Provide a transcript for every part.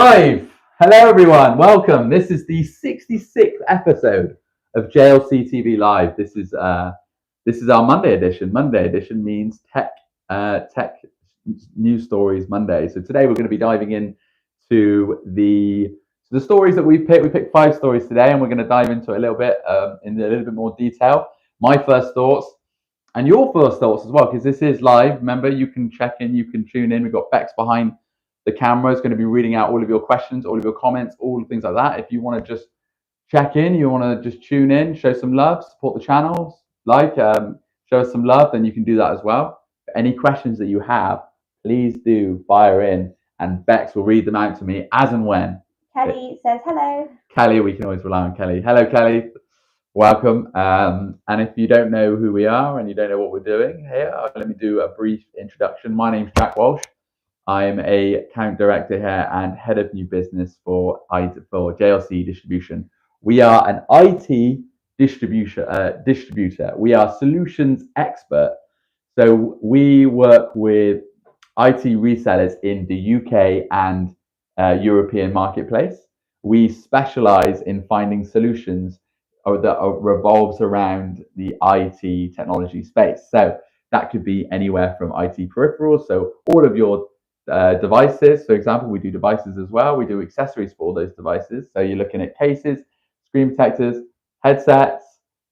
Live. Hello, everyone. Welcome. This is the 66th episode of JLC TV Live. This is our Monday edition. Monday edition means tech news stories Monday. So today we're going to be diving in to the stories that we picked. We picked 5 stories today, and we're going to dive into it a little bit in a little bit more detail. My first thoughts and your first thoughts as well, because this is live. Remember, you can check in, you can tune in. We've got Bex behind the camera is going to be reading out all of your questions, all of your comments, all the things like that. If you want to just check in, you want to just tune in, show some love, support the channels, show us some love, then you can do that as well. Any questions that you have, please do fire in, and Bex will read them out to me as and when. Kelly says hello. Kelly, we can always rely on Kelly. Hello, Kelly. Welcome. And if you don't know who we are and you don't know what we're doing here, let me do a brief introduction. My name's Jack Walsh. I'm a account director here and head of new business for JLC Distribution. We are an IT distributor. We are solutions expert. So we work with IT resellers in the UK and European marketplace. We specialize in finding solutions that revolves around the IT technology space. So that could be anywhere from IT peripherals, so all of your devices. For example, we do devices as well. We do accessories for all those devices. So you're looking at cases, screen protectors, headsets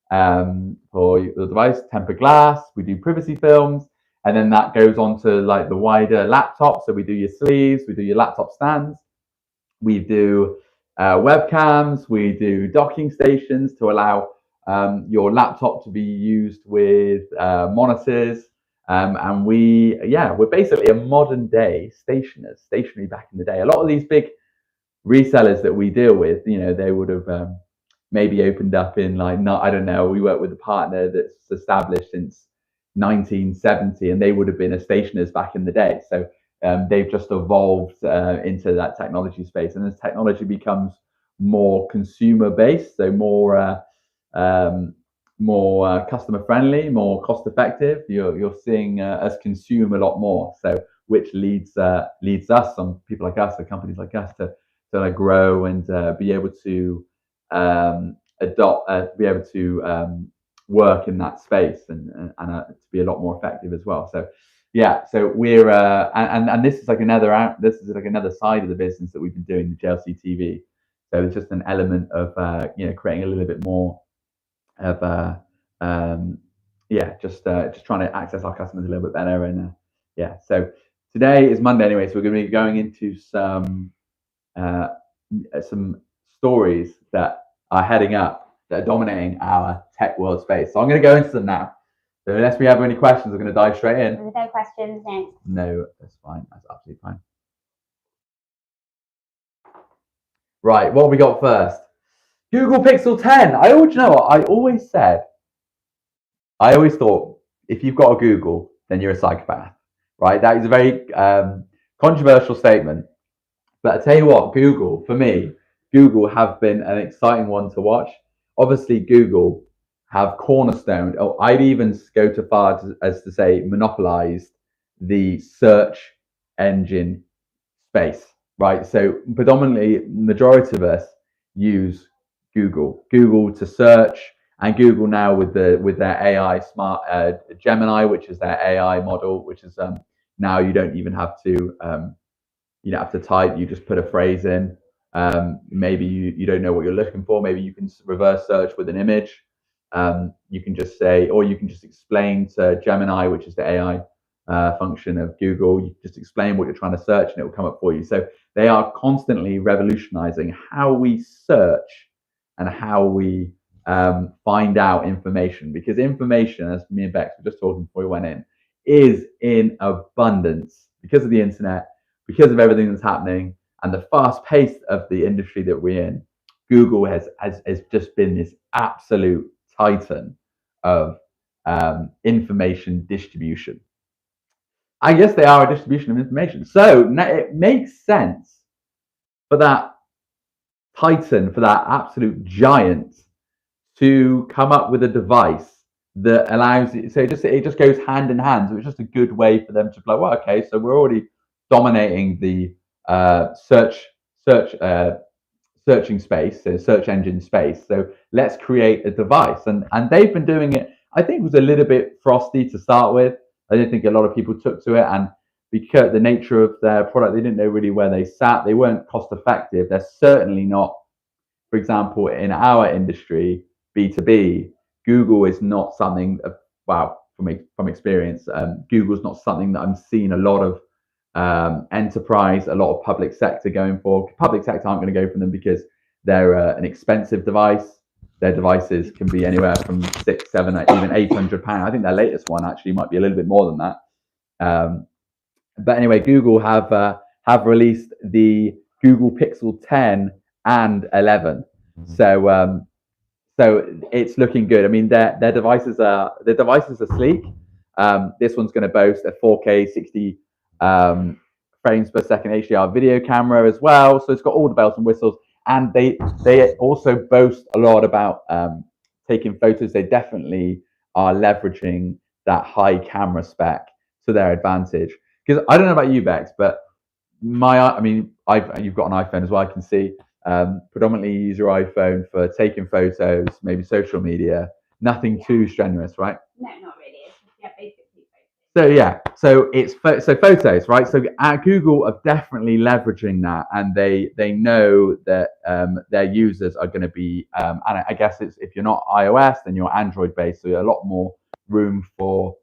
for the device, tempered glass. We do privacy films, and then that goes on to like the wider laptops. So we do your sleeves, we do your laptop stands, we do webcams, we do docking stations to allow your laptop to be used with monitors. And we're basically a modern day stationery back in the day. A lot of these big resellers that we deal with, they would have maybe opened up in I don't know. We work with a partner that's established since 1970, and they would have been a stationers back in the day. So they've just evolved into that technology space. And as technology becomes more consumer based, so more customer friendly, more cost effective, you're seeing us consume a lot more. So which leads us, some people like us, the companies like us, to grow and be able to be able to work in that space and to be a lot more effective as well. So yeah, so we're and this is like another side of the business that we've been doing, the JLC TV. So it's just an element of creating a little bit more of just trying to access our customers a little bit better. And so today is Monday anyway, so we're going to be going into some stories that are heading up, that are dominating our tech world space. So I'm going to go into them now. So unless we have any questions, we're going to dive straight in. There's no questions next. No, that's fine. That's absolutely fine. Right, what have we got first? Google Pixel 10. I always thought if you've got a Google, then you're a psychopath, right? That is a very controversial statement. But I tell you what, Google have been an exciting one to watch. Obviously, Google have cornerstoned, I'd even go to far as to say monopolized the search engine space, right? So predominantly, majority of us use Google to search, and Google now with their AI smart Gemini, which is their AI model, which is now you don't even have to type, you just put a phrase in. Maybe you don't know what you're looking for, maybe you can reverse search with an image. You can just say, or you can just explain to Gemini, which is the AI function of Google, you just explain what you're trying to search and it will come up for you. So they are constantly revolutionizing how we search and how we find out information, because information, as me and Bex were just talking before we went in, is in abundance because of the internet, because of everything that's happening and the fast pace of the industry that we're in. Google has just been this absolute titan of information distribution. I guess they are a distribution of information. So it makes sense for that titan, for that absolute giant, to come up with a device that allows it. So it just goes hand in hand. So it's just a good way for them to play. Well, okay, so we're already dominating the search searching space, so search engine space. So let's create a device, and they've been doing it. I think it was a little bit frosty to start with. I don't think a lot of people took to it, and because the nature of their product, they didn't know really where they sat. They weren't cost effective. They're certainly not, for example, in our industry, B2B, Google is not something, wow, from experience, Google's not something that I'm seeing a lot of enterprise, a lot of public sector going for. Public sector aren't going to go for them because they're an expensive device. Their devices can be anywhere from £600, £700, even £800. I think their latest one actually might be a little bit more than that. But anyway, Google have released the Google Pixel 10 and 11. So it's looking good. I mean, their devices are sleek. This one's going to boast a 4K 60 frames per second HDR video camera as well. So it's got all the bells and whistles. And they also boast a lot about taking photos. They definitely are leveraging that high camera spec to their advantage. Because I don't know about you, Bex, but you've got an iPhone as well. I can see. Predominantly use your iPhone for taking photos, maybe social media. Nothing too strenuous, right? No, not really. It's basically photos. So it's photos, right? So Google are definitely leveraging that, and they know that their users are going to be, and I guess it's, if you're not iOS, then you're Android based, so a lot more room for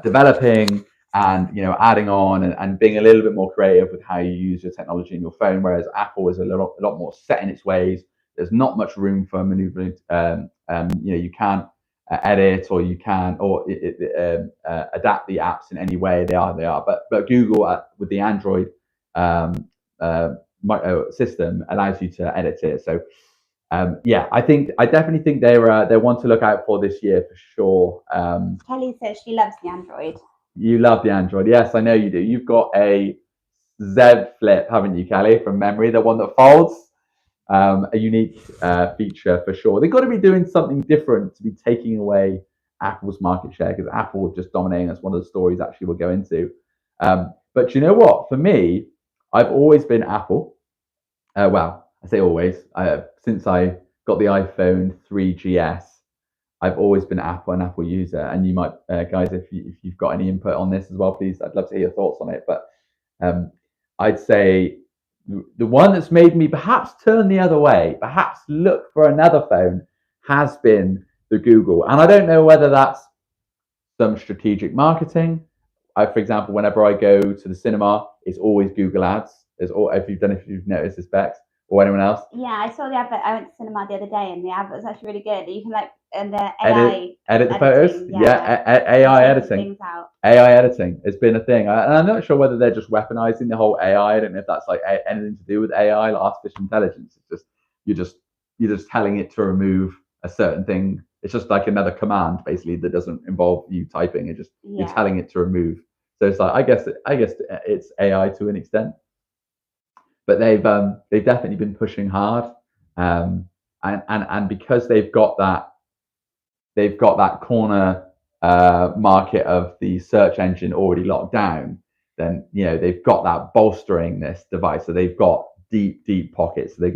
developing and adding on and being a little bit more creative with how you use your technology in your phone, whereas Apple is a lot more set in its ways. There's not much room for maneuvering. You can't edit, or you can adapt the apps in any way. They are. But Google with the Android system allows you to edit it. So I definitely think they're one to look out for this year for sure. Kelly says she loves the Android. You love the Android. Yes, I know you do. You've got a Z Flip, haven't you, Kelly, from memory? The one that folds. A unique feature for sure. They've got to be doing something different to be taking away Apple's market share, because Apple is just dominating. That's one of the stories actually we'll go into. But you know what? For me, I've always been Apple. Well, I say always. Since I got the iPhone 3GS, I've always been an Apple user. And you might, guys, if you've got any input on this as well, please, I'd love to hear your thoughts on it. But I'd say the one that's made me perhaps turn the other way, perhaps look for another phone, has been the Google. And I don't know whether that's some strategic marketing. For example, whenever I go to the cinema, it's always Google ads. If you've noticed this, Bex, or anyone else. Yeah, I saw the advert. I went to cinema the other day, and the advert was actually really good. You can the AI edit the photos. AI editing. AI editing has been a thing, and I'm not sure whether they're just weaponizing the whole AI. I don't know if that's like anything to do with AI, like artificial intelligence. It's just you're just telling it to remove a certain thing. It's just like another command basically that doesn't involve you typing. You're telling it to remove. So it's like I guess it's AI to an extent. But they've definitely been pushing hard, and because they've got that corner market of the search engine already locked down, then they've got that bolstering this device. So they've got deep pockets. So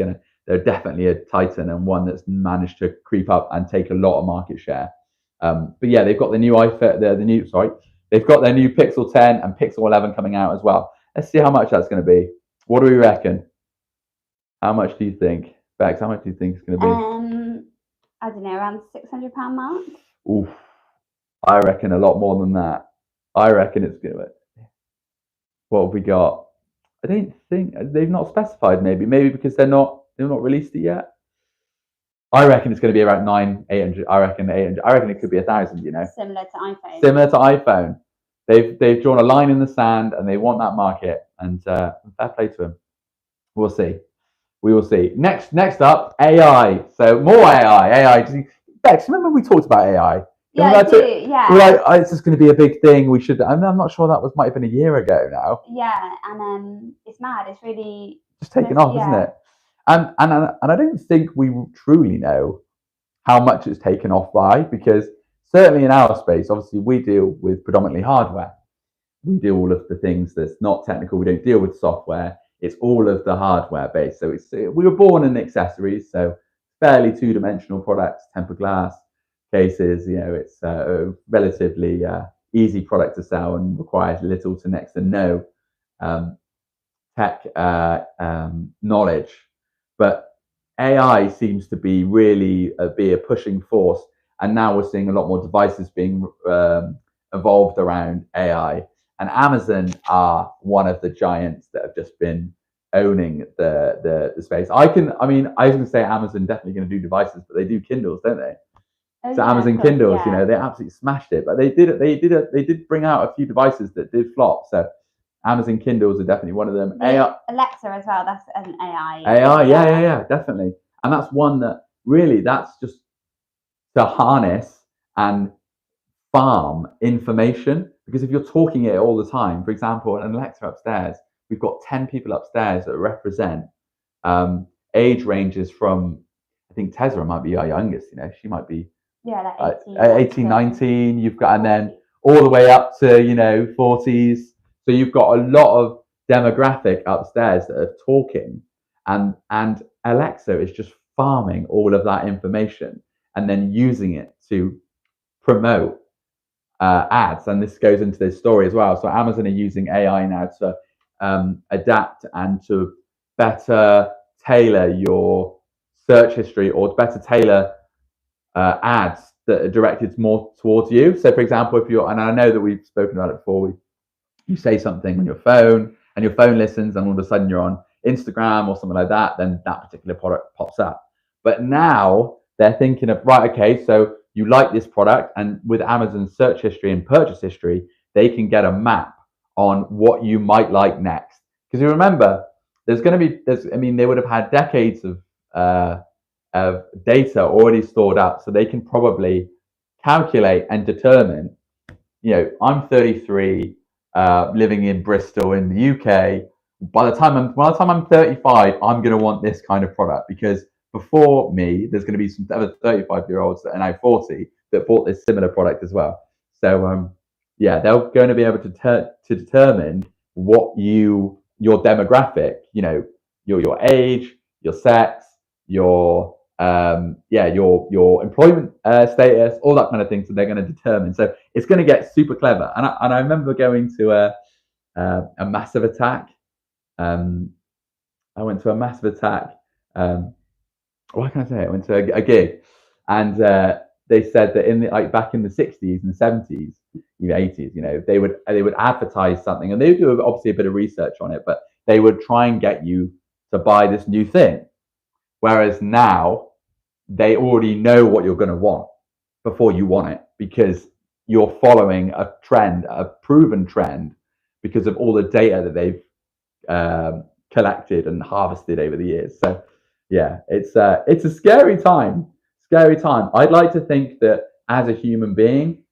they're definitely a titan, and one that's managed to creep up and take a lot of market share. But yeah, they've got the new iPhone, they've got their new Pixel 10 and Pixel 11 coming out as well. Let's see how much that's going to be. What do we reckon? How much do you think, Bex? How much do you think it's going to be? I don't know, around £600 mark. Oof, I reckon a lot more than that. I reckon it's going to. What have we got? I don't think they've not specified. Maybe because they've not released it yet. I reckon it's going to be around 800. I reckon 800. I reckon it could be 1,000. Similar to iPhone. Similar to iPhone. They've drawn a line in the sand, and they want that market. And fair play to them. We'll see. We will see. Next up, AI. So more AI. Bex, remember we talked about AI? Yeah, I do. Yeah. We're like, it's just going to be a big thing. We should. I'm not sure that might have been a year ago now. Yeah, and it's mad. It's really just taken off, isn't it? And I don't think we truly know how much it's taken off by, because certainly in our space, obviously we deal with predominantly hardware. We do all of the things that's not technical. We don't deal with software. it's all of the hardware based. So we were born in accessories, so fairly two-dimensional products, tempered glass cases. It's a relatively easy product to sell and requires little to next to no um, tech knowledge. But AI seems to be really be a pushing force, and now we're seeing a lot more devices being evolved around AI. And Amazon are one of the giants that have just been owning the space. I was going to say Amazon definitely going to do devices, but they do Kindles, don't they? So Amazon Kindles, they absolutely smashed it. But they did bring out a few devices that did flop. So Amazon Kindles are definitely one of them. Alexa as well. That's an AI. Yeah, definitely. And that's one that really, that's just to harness and farm information. Because if you're talking it all the time, for example, an Alexa upstairs, we've got 10 people upstairs that represent age ranges from, I think Tezra might be our youngest, she might be like 18, 19. You've got, and then all the way up to, 40s. So you've got a lot of demographic upstairs that are talking, and Alexa is just farming all of that information and then using it to promote ads. And this goes into this story as well. So Amazon are using AI now to adapt and to better tailor your search history, or better tailor ads that are directed more towards you. So for example, and I know that we've spoken about it before, you say something on your phone and your phone listens, and all of a sudden you're on Instagram or something like that, then that particular product pops up. But now they're thinking of, right, okay, so you like this product, and with Amazon's search history and purchase history, they can get a map on what you might like next. Because you remember, they would have had decades of data already stored up, so they can probably calculate and determine, I'm 33, living in Bristol in the UK. By the time I'm 35, I'm going to want this kind of product, because before me, there's going to be some other 35-year-olds that are now 40 that bought this similar product as well. So they're going to be able to determine what your demographic, your age, your sex, your employment status, all that kind of thing. So they're going to determine. So it's going to get super clever. And I remember going to a massive attack. I went to a massive attack. What can I say? I went to a gig, and they said that back in the 60s and the 70s, even 80s, they would advertise something, and they would do obviously a bit of research on it, but they would try and get you to buy this new thing. Whereas now, they already know what you're going to want before you want it, because you're following a trend, a proven trend, because of all the data that they've collected and harvested over the years. So yeah, it's a scary time. I'd like to think that as a human being,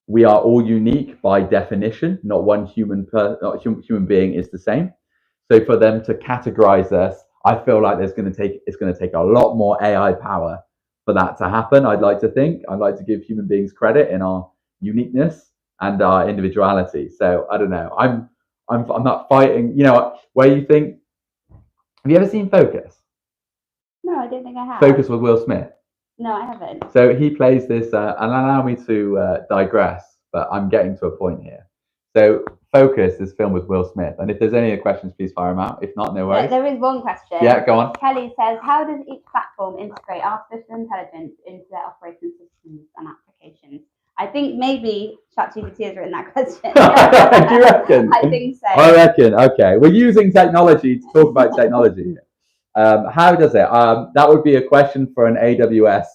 we are all unique by definition. Not one human being is the same. So for them to categorize us, I feel like it's going to take a lot more AI power for that to happen. I'd like to give human beings credit in our uniqueness and our individuality. So I don't know. I'm not fighting. Where you think? Have you ever seen Focus? No, I don't think I have. Focus with Will Smith. No, I haven't. So he plays this, and allow me to digress, but I'm getting to a point here. So Focus, this film with Will Smith, and if there's any other questions, please fire them out. If not, no worries. There is one question. Yeah, go on. Kelly says, how does each platform integrate artificial intelligence into their operating systems and applications? I think maybe ChatGPT has written that question. Do you reckon? I think so. I reckon. Okay, we're using technology to talk about technology. How does it? That would be a question for an AWS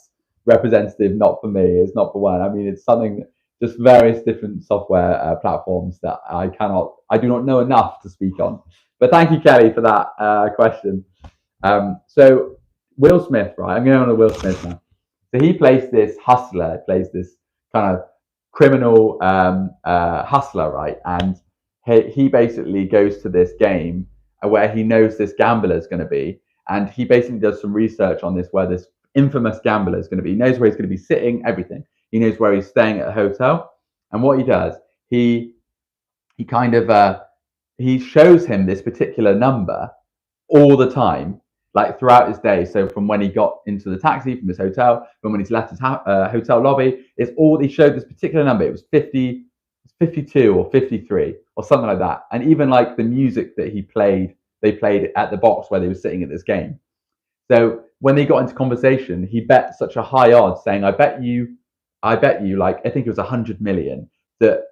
representative, not for me. It's not for one. I mean, it's something, just various different software platforms that I do not know enough to speak on. But thank you, Kelly, for that question. So Will Smith, right? I'm going on to Will Smith now. So he plays this hustler, plays this kind of criminal hustler, right? And he basically goes to this game where he knows this gambler is going to be, and he basically does some research on this, where this infamous gambler is going to be. He knows where he's going to be sitting, everything. He knows where he's staying at a hotel, and what he does, he kind of he shows him this particular number all the time, like throughout his day. So from when he got into the taxi from his hotel, from when he's left his hotel lobby, it's all he showed this particular number. It was 50, 52 or 53 or something like that. And even like the music that he played, they played at the box where they were sitting at this game. So when they got into conversation, he bet such a high odds, saying, I bet you, like, I think it was 100 million that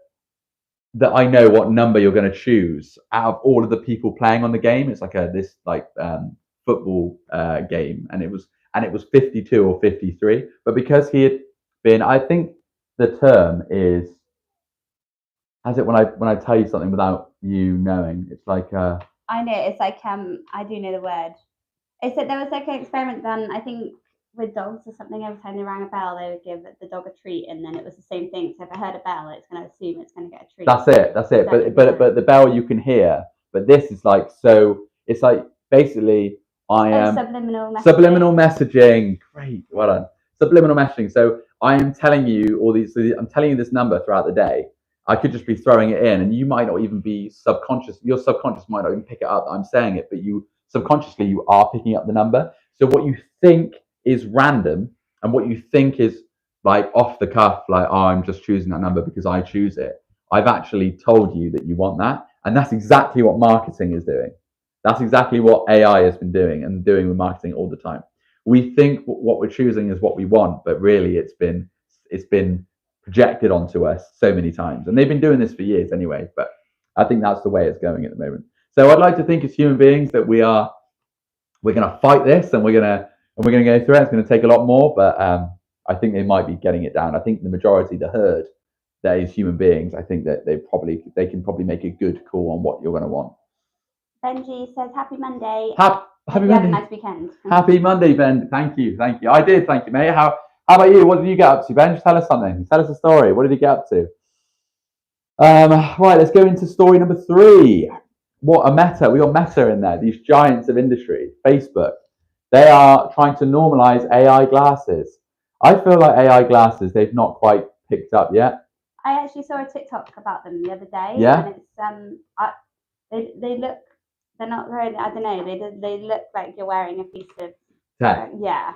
I know what number you're going to choose out of all of the people playing on the game. It's like this football game, and it was 52 or 53. But because he had been, I think the term is, as it when I tell you something without you knowing, it's like I know, it's like I do know the word. It's that there was like an experiment done, I think, with dogs or something. Every time they rang a bell, they would give the dog a treat, and then it was the same thing. So if I heard a bell, it's going to assume it's going to get a treat. That's it. But the bell you can hear. But this is like, so it's like basically I am subliminal messaging. Great, well done. Subliminal messaging. So I am telling you all these. I'm telling you this number throughout the day. I could just be throwing it in, and you might not even be subconscious. Your subconscious might not even pick it up that I'm saying it, but you subconsciously you are picking up the number. So what you think is random and what you think is like off the cuff, like, oh, I'm just choosing that number because I choose it. I've actually told you that you want that. And that's exactly what marketing is doing. That's exactly what AI has been doing and doing with marketing all the time. We think what we're choosing is what we want, but really it's been projected onto us so many times. And they've been doing this for years anyway, but I think that's the way it's going at the moment. So I'd like to think as human beings that we're going to fight this, and we're going to go through it. It's going to take a lot more, but I think they might be getting it down. I think the majority, the herd, that is human beings. I think that they can probably make a good call on what you're going to want. Benji says, "Happy Monday. Happy Monday. Have a nice weekend." Happy Monday, Ben. Thank you. I did. Thank you, mate. How about you? What did you get up to, Ben? Just tell us something. Tell us a story. What did you get up to? Right. Let's go into story number 3. What a Meta. We got Meta in there. These giants of industry, Facebook. They are trying to normalize AI glasses. I feel like AI glasses, they've not quite picked up yet. I actually saw a TikTok about them the other day. Yeah. And it's they look, they're not very, I don't know, they look like you're wearing a piece of yeah.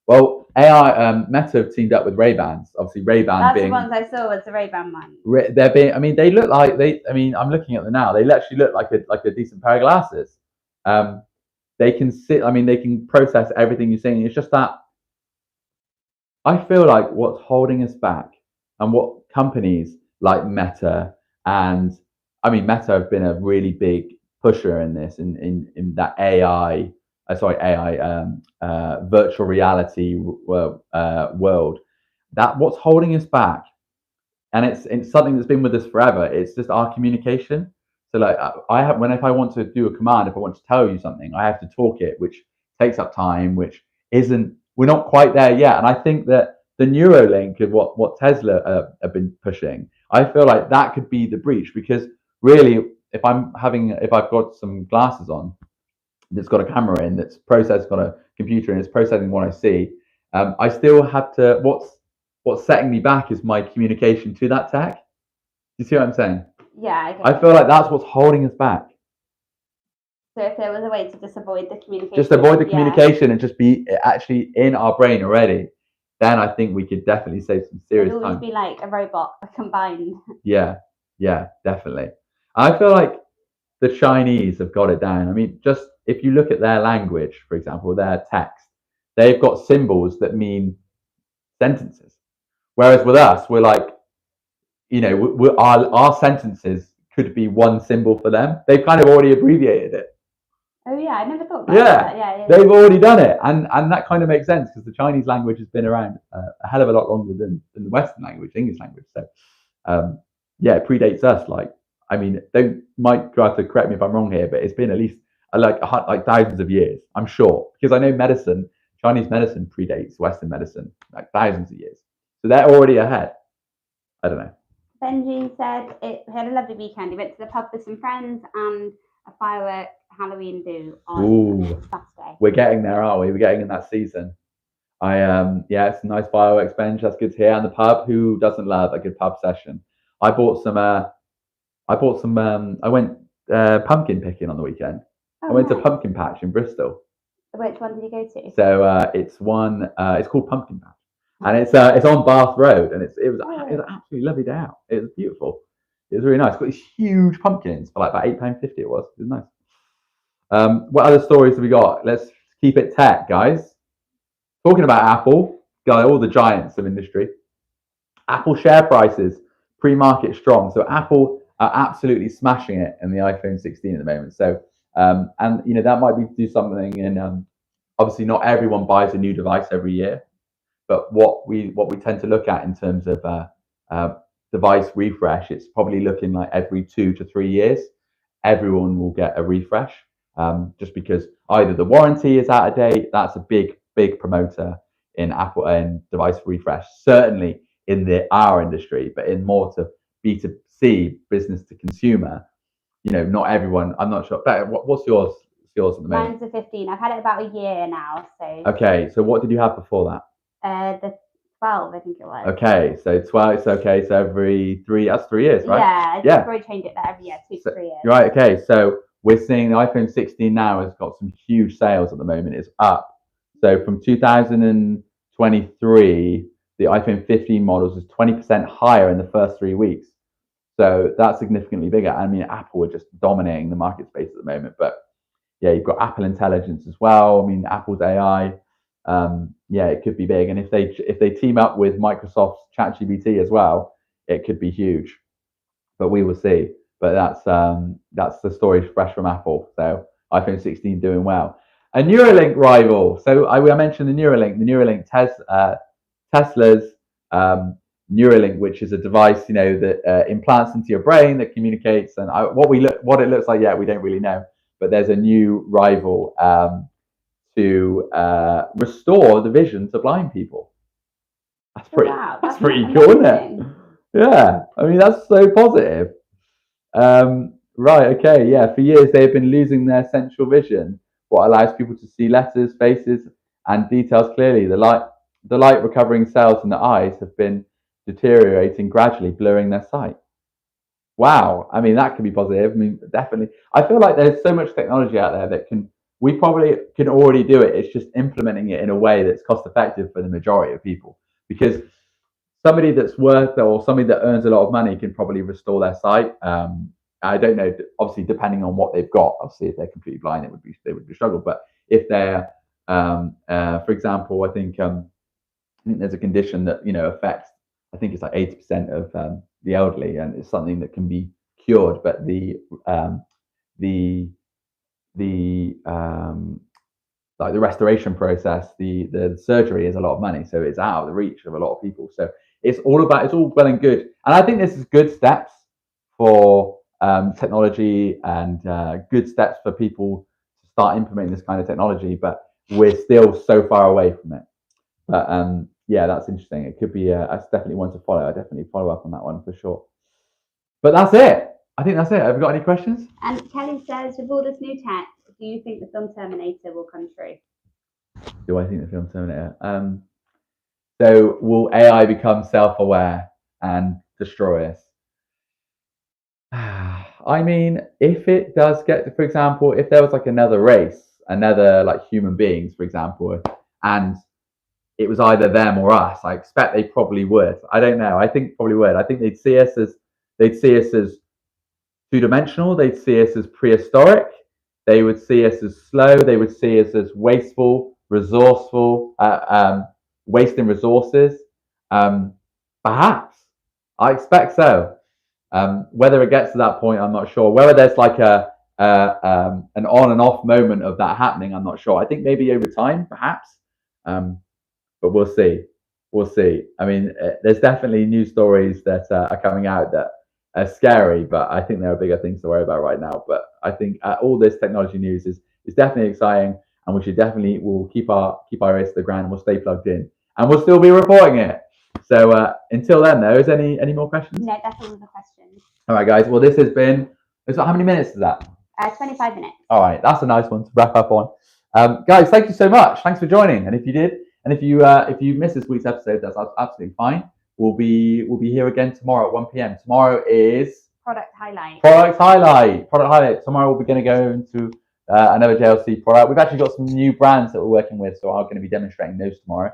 Well, AI Meta have teamed up with Rayband. Obviously, Rayband That's being the ones I saw was the Rayband one. They're being. I mean, they look like I'm looking at them now. They actually look like a decent pair of glasses. They can sit. I mean, they can process everything you're saying. It's just that I feel like what's holding us back, and what companies like Meta and Meta have been a really big pusher in this, in that AI. Virtual reality world. That what's holding us back, and it's something that's been with us forever. It's just our communication. So like if I want to do a command, if I want to tell you something, I have to talk it, which takes up time, which we're not quite there yet. And I think that the Neuralink of what Tesla have been pushing, I feel like that could be the breach, because really, if I've got some glasses on that's got a camera in, that's got a computer and it's processing what I see, I still have to, what's setting me back is my communication to that tech. Do you see what I'm saying? Yeah, I feel like that's what's holding us back. So if there was a way to just avoid the communication. Just avoid the communication and just be actually in our brain already, then I think we could definitely save some serious time. It would always be like a robot combined. Yeah, definitely. I feel like the Chinese have got it down. I mean, just if you look at their language, for example, their text, they've got symbols that mean sentences. Whereas with us, we're like, our sentences could be one symbol for them. They've kind of already abbreviated it. Oh yeah, I never thought about that. Yeah, they've already done it, and that kind of makes sense, because the Chinese language has been around a hell of a lot longer than the Western language, English language. So it predates us. Like, I mean, might try to correct me if I'm wrong here, but it's been at least like thousands of years, I'm sure, because I know Chinese medicine predates Western medicine like thousands of years, so they're already ahead. I don't know. Benji said he had a lovely weekend. He went to the pub with some friends and a firework Halloween do on Saturday. We're getting there, aren't we? We're getting in that season. It's a nice fireworks bench. That's good to hear. And the pub, who doesn't love a good pub session? I went pumpkin picking on the weekend. Oh, I went to nice. Pumpkin Patch in Bristol. Which one did you go to? So it's one. It's called Pumpkin Patch, and it's on Bath Road, and it was an absolutely lovely day out. It was beautiful. It was really nice. Got these huge pumpkins for like about £8.50. It was nice. What other stories have we got? Let's keep it tech, guys. Talking about Apple, all the giants of industry. Apple share prices pre-market strong. So Apple are absolutely smashing it in the iPhone 16 at the moment. So and that might be to do something in obviously not everyone buys a new device every year, but what we tend to look at in terms of device refresh, it's probably looking like every 2 to 3 years, everyone will get a refresh, just because either the warranty is out of date. That's a big promoter in Apple and device refresh, certainly in our industry, but in more to B2C, business to consumer. Not everyone. I'm not sure. What's yours? Yours at the moment? Mine's a 15. I've had it about a year now. So. Okay. So what did you have before that? The 12, I think it was. Okay, so 12. So okay, so every 3. That's 3 years, right? Yeah. Probably change it every year, 2 to 3 years. Right. Okay. So we're seeing the iPhone 16 now has got some huge sales at the moment. It's up. So from 2023, the iPhone 15 models is 20% higher in the first 3 weeks. So that's significantly bigger. I mean, Apple are just dominating the market space at the moment. But yeah, you've got Apple Intelligence as well. I mean, Apple's AI. It could be big. And if they team up with Microsoft's ChatGPT as well, it could be huge. But we will see. But that's the story fresh from Apple. So iPhone 16 doing well. A Neuralink rival. So I mentioned the Neuralink Tesla's Neuralink, which is a device, that implants into your brain that communicates. And what it looks like, we don't really know. But there's a new rival to restore the vision to blind people. That's pretty cool, isn't it? Yeah, I mean that's so positive. Right, okay, yeah. For years they've been losing their central vision, what allows people to see letters, faces, and details clearly. The light recovering cells in the eyes have been deteriorating gradually, blurring their sight. Wow, I mean that could be positive. I mean, definitely. I feel like there's so much technology out there that we probably can already do it. It's just implementing it in a way that's cost effective for the majority of people. Because somebody that's or somebody that earns a lot of money can probably restore their sight. I don't know, obviously depending on what they've got. Obviously, if they're completely blind, they would be struggle. But if they're, for example, I think there's a condition that affects. I think it's like 80% of the elderly, and it's something that can be cured. But the restoration process, the surgery is a lot of money, so it's out of the reach of a lot of people. So it's all well and good, and I think this is good steps for technology and good steps for people to start implementing this kind of technology. But we're still so far away from it. But that's interesting. It could be. That's definitely one to follow. I definitely follow up on that one for sure. But that's it. I think that's it. Have you got any questions? And Kelly says, with all this new tech, do you think the film Terminator will come true? Do I think the film Terminator? So will AI become self-aware and destroy us? I mean, if it does get, for example, if there was like another race, another like human beings, for example, and it was either them or us, I expect they probably would. I don't know. I think probably would. I think they'd see us as two-dimensional. They'd see us as prehistoric. They would see us as slow. They would see us as wasteful, resourceful, wasting resources. Perhaps. I expect so. Whether it gets to that point, I'm not sure. Whether there's like an on and off moment of that happening, I'm not sure. I think maybe over time, perhaps. But we'll see. We'll see. I mean, there's definitely news stories that are coming out that are scary, but I think there are bigger things to worry about right now. But I think all this technology news is definitely exciting, and we'll keep our ears to the ground, and we'll stay plugged in, and we'll still be reporting it. So until then, though, is any more questions? No, that's all the questions. All right, guys. Well, this has been. How many minutes is that? 25 minutes. All right, that's a nice one to wrap up on. Guys, thank you so much. Thanks for joining. And if you did, and if you missed this week's episode, that's absolutely fine. We'll be here again tomorrow at 1 p.m. Tomorrow is product highlight. Product highlight. Tomorrow we're going to go into another JLC product. We've actually got some new brands that we're working with, so I'm going to be demonstrating those tomorrow.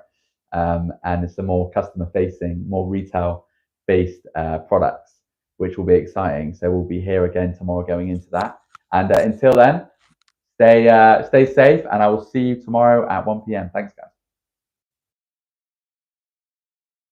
And it's some more customer-facing, more retail-based products, which will be exciting. So we'll be here again tomorrow going into that. And until then, stay safe, and I will see you tomorrow at 1 p.m. Thanks, guys.